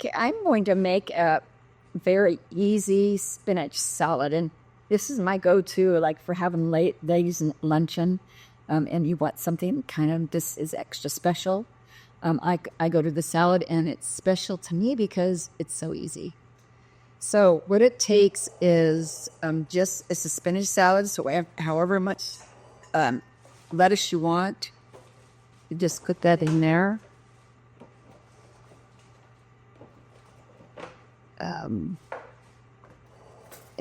Okay, I'm going to make a very easy spinach salad, and this is my go-to, like for having ladies luncheon, and you want something kind of this is extra special. I go to the salad, and it's special to me because it's so easy. So what it takes is it's a spinach salad. So however much lettuce you want, you just put that in there.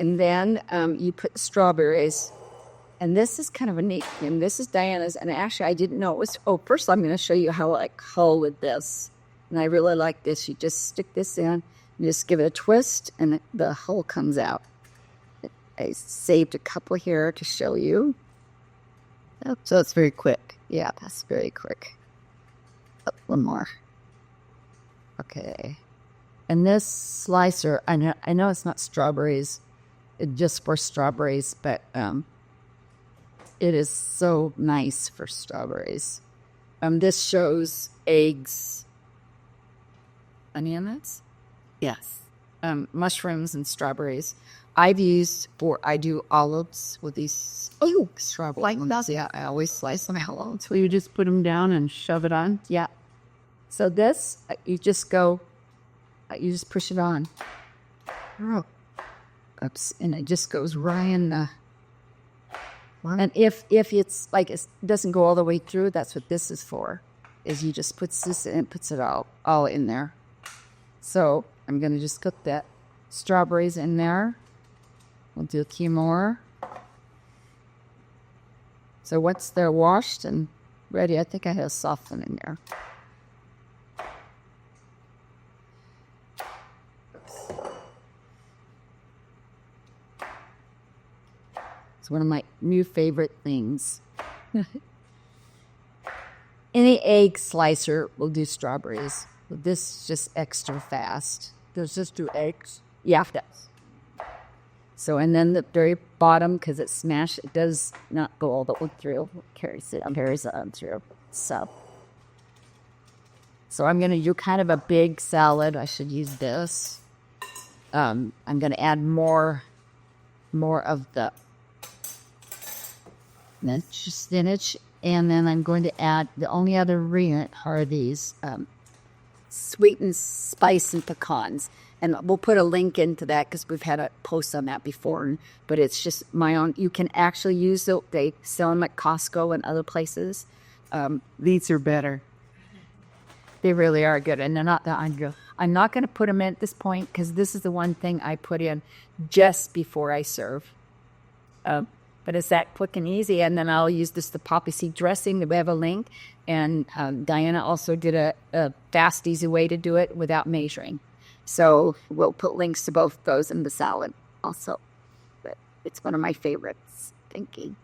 And then you put strawberries. And this is kind of a neat thing. This is Diana's. And actually, I didn't know it was. Oh, first I'm going to show you how I cull with this. And I really like this. You just stick this in. You just give it a twist. And the hull comes out. I saved a couple here to show you. Oh, so it's very quick. Yeah, that's very quick. Oh, one more. Okay. And this slicer, I know it's not strawberries, just for strawberries, but it is so nice for strawberries. This shows eggs, onions, yes, mushrooms and strawberries. I do olives with these strawberries. Like that? Yeah, I always slice them out. So you just put them down and shove it on? Yeah. So this, you just push it on. Oh. Oops. And it just goes right in the... And if it's like it doesn't go all the way through, that's what this is for, is you just puts this in and puts it all in there. So I'm going to just cook that strawberries in there. We'll do a few more. So once they're washed and ready, I think I have a soft one in there. It's one of my new favorite things. Any egg slicer will do strawberries. But this is just extra fast. Does this do eggs? Yeah, it does. So, and then the very bottom, because it's smashed, it does not go all the way through. It carries it on through. So I'm going to do kind of a big salad. I should use this. I'm going to add more of the spinach, and then I'm going to add the only other ingredient are these sweetened spice and pecans, and we'll put a link into that because we've had a post on that before. But it's just my own. You can actually use them. They sell them at Costco and other places. These are better. They really are good, and they're not that ungrateful. I'm not going to put them in at this point because this is the one thing I put in just before I serve. But it's that quick and easy. And then I'll use the poppy seed dressing. We have a link. And Diana also did a fast, easy way to do it without measuring. So we'll put links to both those in the salad also. But it's one of my favorites. Thank you.